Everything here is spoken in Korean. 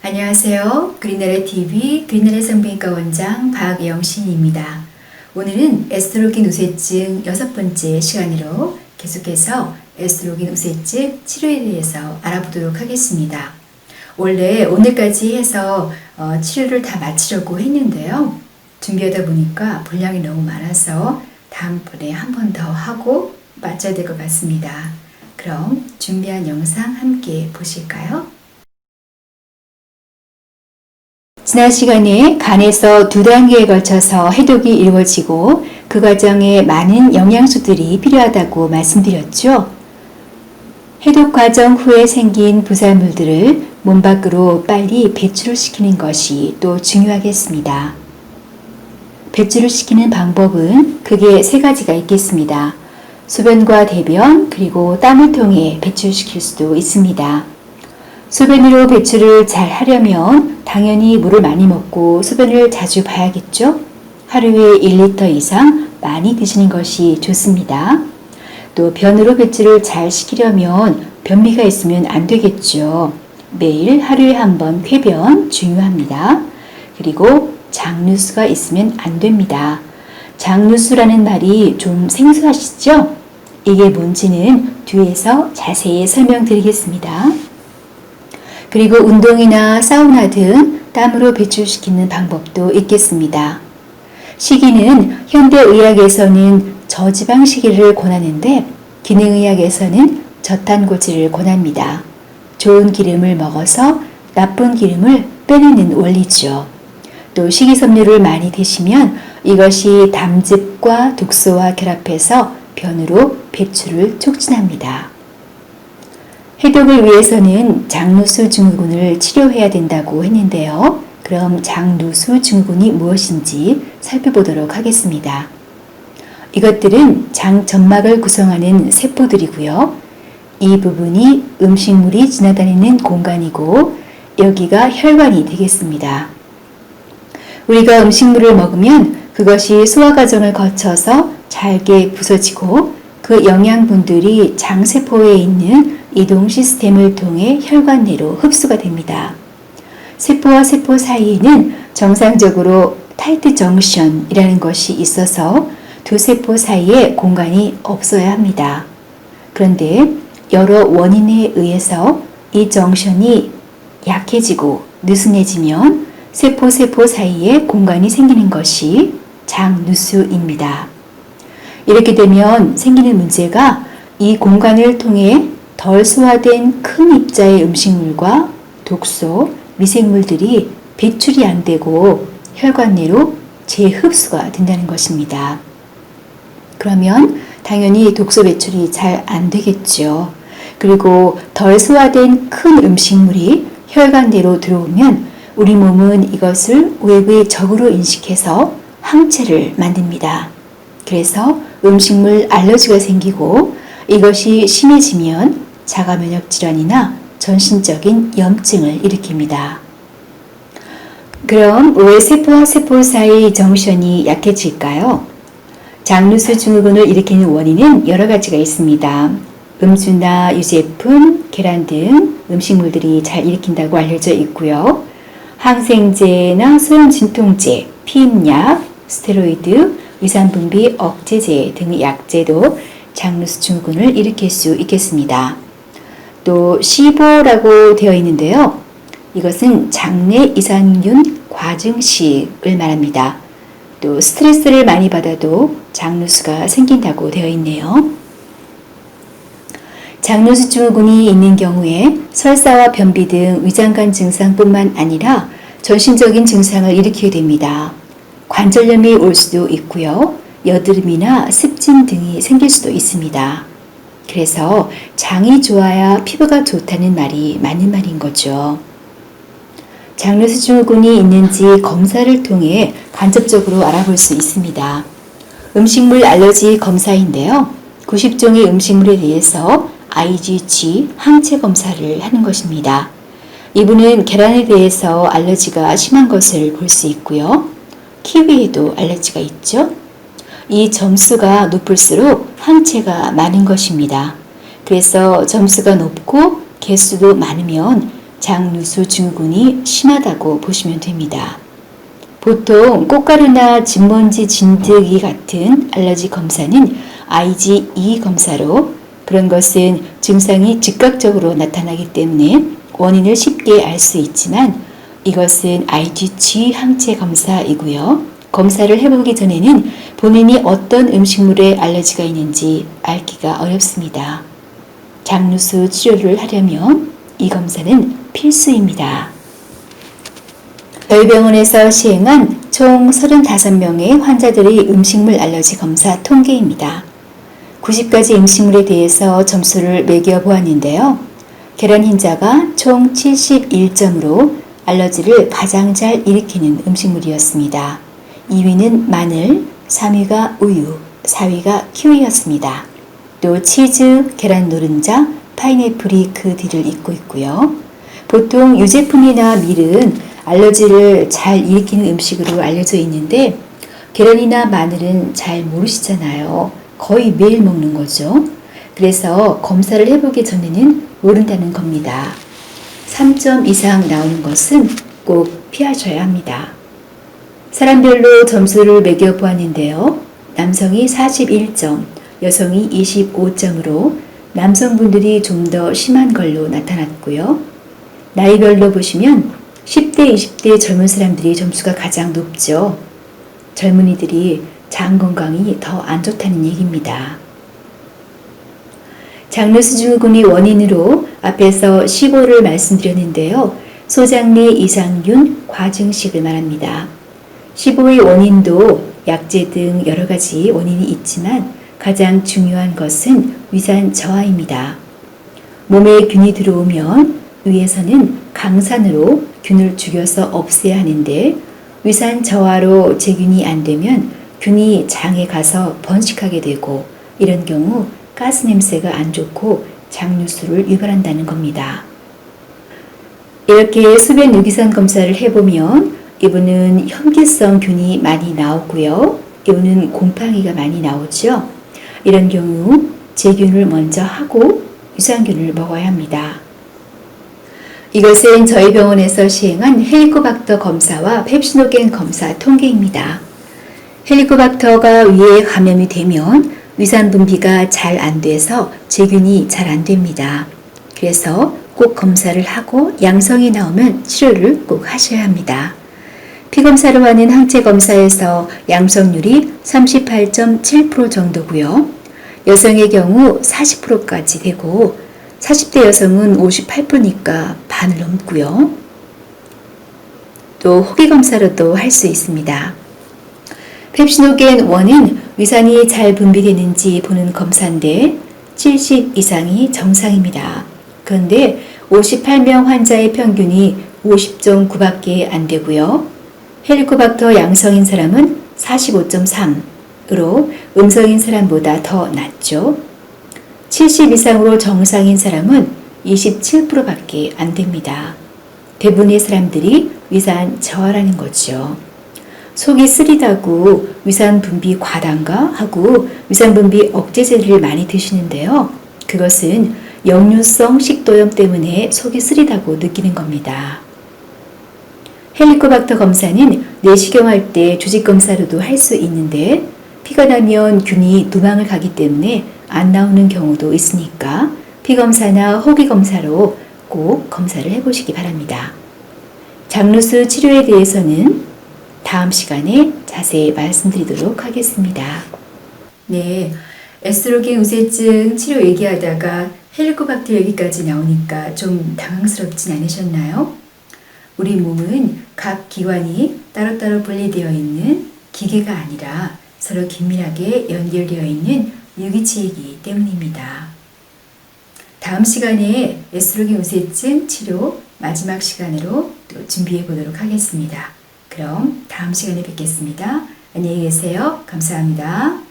안녕하세요. 그린나라 TV 그린나라 성형외과 원장 박영신입니다. 오늘은 에스트로겐 우세증 6번째 시간으로 계속해서 에스트로겐 우세증 치료에 대해서 알아보도록 하겠습니다. 원래 오늘까지 해서 치료를 다 마치려고 했는데요. 준비하다 보니까 분량이 너무 많아서 다음번에 한 번 더 하고 마쳐야 될 것 같습니다. 그럼 준비한 영상 함께 보실까요? 지난 시간에 간에서 2단계에 걸쳐서 해독이 이루어지고 그 과정에 많은 영양소들이 필요하다고 말씀드렸죠. 해독 과정 후에 생긴 부산물들을 몸 밖으로 빨리 배출을 시키는 것이 또 중요하겠습니다. 배출을 시키는 방법은 크게 3가지가 있겠습니다. 소변과 대변 그리고 땀을 통해 배출시킬 수도 있습니다. 소변으로 배출을 잘 하려면 당연히 물을 많이 먹고 소변을 자주 봐야겠죠? 하루에 1리터 이상 많이 드시는 것이 좋습니다. 또 변으로 배출을 잘 시키려면 변비가 있으면 안 되겠죠. 매일 하루에 한 번 쾌변 중요합니다. 그리고 장누수가 있으면 안 됩니다. 장누수라는 말이 좀 생소하시죠? 이게 뭔지는 뒤에서 자세히 설명드리겠습니다. 그리고 운동이나 사우나 등 땀으로 배출시키는 방법도 있겠습니다. 식이는 현대의학에서는 저지방 식이를 권하는데 기능의학에서는 저탄고지를 권합니다. 좋은 기름을 먹어서 나쁜 기름을 빼내는 원리죠. 또 식이섬유를 많이 드시면 이것이 담즙과 독소와 결합해서 변으로 배출을 촉진합니다. 해독을 위해서는 장누수 증후군을 치료해야 된다고 했는데요. 그럼 장누수 증후군이 무엇인지 살펴보도록 하겠습니다. 이것들은 장 점막을 구성하는 세포들이고요. 이 부분이 음식물이 지나다니는 공간이고 여기가 혈관이 되겠습니다. 우리가 음식물을 먹으면 그것이 소화 과정을 거쳐서 잘게 부서지고 그 영양분들이 장세포에 있는 이동 시스템을 통해 혈관 내로 흡수가 됩니다. 세포와 세포 사이에는 정상적으로 타이트 정션이라는 것이 있어서 두 세포 사이에 공간이 없어야 합니다. 그런데 여러 원인에 의해서 이 정션이 약해지고 느슨해지면 세포 사이에 공간이 생기는 것이 장누수입니다. 이렇게 되면 생기는 문제가 이 공간을 통해 덜 소화된 큰 입자의 음식물과 독소, 미생물들이 배출이 안 되고 혈관 내로 재흡수가 된다는 것입니다. 그러면 당연히 독소 배출이 잘 안 되겠죠. 그리고 덜 소화된 큰 음식물이 혈관 내로 들어오면 우리 몸은 이것을 외부의 적으로 인식해서 항체를 만듭니다. 그래서 음식물 알러지가 생기고 이것이 심해지면 자가 면역 질환이나 전신적인 염증을 일으킵니다. 그럼 왜 세포와 세포 사이 정션이 약해질까요? 장누수 증후군을 일으키는 원인은 여러 가지가 있습니다. 음주나 유제품, 계란 등 음식물들이 잘 일으킨다고 알려져 있고요. 항생제나 소염 진통제, 피임약, 스테로이드, 위산분비 억제제 등의 약제도 장누수 증후군을 일으킬 수 있겠습니다. 또 시보라고 되어 있는데요. 이것은 장내 이산균 과증식을 말합니다. 또 스트레스를 많이 받아도 장누수가 생긴다고 되어 있네요. 장누수 증후군이 있는 경우에 설사와 변비 등 위장관 증상뿐만 아니라 전신적인 증상을 일으키게 됩니다. 관절염이 올 수도 있고요. 여드름이나 습진 등이 생길 수도 있습니다. 그래서 장이 좋아야 피부가 좋다는 말이 맞는 말인 거죠. 장누수 증후군이 있는지 검사를 통해 간접적으로 알아볼 수 있습니다. 음식물 알러지 검사인데요. 90종의 음식물에 대해서 IgG 항체 검사를 하는 것입니다. 이분은 계란에 대해서 알러지가 심한 것을 볼 수 있고요. 키위에도 알러지가 있죠. 이 점수가 높을수록 항체가 많은 것입니다. 그래서 점수가 높고 개수도 많으면 장누수 증후군이 심하다고 보시면 됩니다. 보통 꽃가루나 진먼지 진드기 같은 알러지 검사는 IgE 검사로 그런 것은 증상이 즉각적으로 나타나기 때문에 원인을 쉽게 알 수 있지만 이것은 IgG 항체 검사이고요. 검사를 해보기 전에는 본인이 어떤 음식물에 알러지가 있는지 알기가 어렵습니다. 장누수 치료를 하려면 이 검사는 필수입니다. 저희 병원에서 시행한 총 35명의 환자들의 음식물 알러지 검사 통계입니다. 90가지 음식물에 대해서 점수를 매겨 보았는데요. 계란 흰자가 총 71점으로 알러지를 가장 잘 일으키는 음식물이었습니다. 2위는 마늘, 3위가 우유, 4위가 키위였습니다. 또 치즈, 계란 노른자, 파인애플이 그 뒤를 잇고 있고요. 보통 유제품이나 밀은 알러지를 잘 일으키는 음식으로 알려져 있는데 계란이나 마늘은 잘 모르시잖아요. 거의 매일 먹는 거죠. 그래서 검사를 해보기 전에는 모른다는 겁니다. 3점 이상 나오는 것은 꼭 피하셔야 합니다. 사람별로 점수를 매겨 보았는데요. 남성이 41점, 여성이 25점으로 남성분들이 좀 더 심한 걸로 나타났고요. 나이별로 보시면 10대, 20대 젊은 사람들이 점수가 가장 높죠. 젊은이들이 장 건강이 더 안 좋다는 얘기입니다. 장누수 증후군의 원인으로 앞에서 15를 말씀드렸는데요. 소장내 이상균 과증식을 말합니다. 15의 원인도 약제 등 여러 가지 원인이 있지만 가장 중요한 것은 위산 저하입니다. 몸에 균이 들어오면 위에서는 강산으로 균을 죽여서 없애야 하는데 위산 저하로 제균이 안 되면 균이 장에 가서 번식하게 되고 이런 경우 가스 냄새가 안 좋고 장누수를 유발한다는 겁니다. 이렇게 소변 유기산 검사를 해보면 이분은 혐기성 균이 많이 나오고요. 이분은 곰팡이가 많이 나오죠. 이런 경우 제균을 먼저 하고 유산균을 먹어야 합니다. 이것은 저희 병원에서 시행한 헬리코박터 검사와 펩시노겐 검사 통계입니다. 헬리코박터가 위에 감염이 되면 위산 분비가 잘 안 돼서 제균이 잘 안 됩니다. 그래서 꼭 검사를 하고 양성이 나오면 치료를 꼭 하셔야 합니다. 피검사로 하는 항체 검사에서 양성률이 38.7% 정도고요. 여성의 경우 40%까지 되고 40대 여성은 58%니까 반을 넘고요. 또 호기 검사로도 할 수 있습니다. 펩시노겐 1은 위산이 잘 분비되는지 보는 검사인데 70 이상이 정상입니다. 그런데 58명 환자의 평균이 50.9밖에 안 되고요. 헬리코박터 양성인 사람은 45.3으로 음성인 사람보다 더 낮죠. 70 이상으로 정상인 사람은 27%밖에 안 됩니다. 대부분의 사람들이 위산 저하라는 거죠. 속이 쓰리다고 위산 분비 과다인가 하고 위산 분비 억제제를 많이 드시는데요. 그것은 역류성 식도염 때문에 속이 쓰리다고 느끼는 겁니다. 헬리코박터 검사는 내시경할 때 조직검사로도 할 수 있는데 피가 나면 균이 누방을 가기 때문에 안 나오는 경우도 있으니까 피검사나 호기검사로 꼭 검사를 해보시기 바랍니다. 장누수 치료에 대해서는 다음 시간에 자세히 말씀드리도록 하겠습니다. 네, 에스트로겐 우세증 치료 얘기하다가 헬리코박터 얘기까지 나오니까 좀 당황스럽진 않으셨나요? 우리 몸은 각 기관이 따로따로 분리되어 있는 기계가 아니라 서로 긴밀하게 연결되어 있는 유기체이기 때문입니다. 다음 시간에 에스트로겐 우세증 치료 마지막 시간으로 또 준비해 보도록 하겠습니다. 그럼 다음 시간에 뵙겠습니다. 안녕히 계세요. 감사합니다.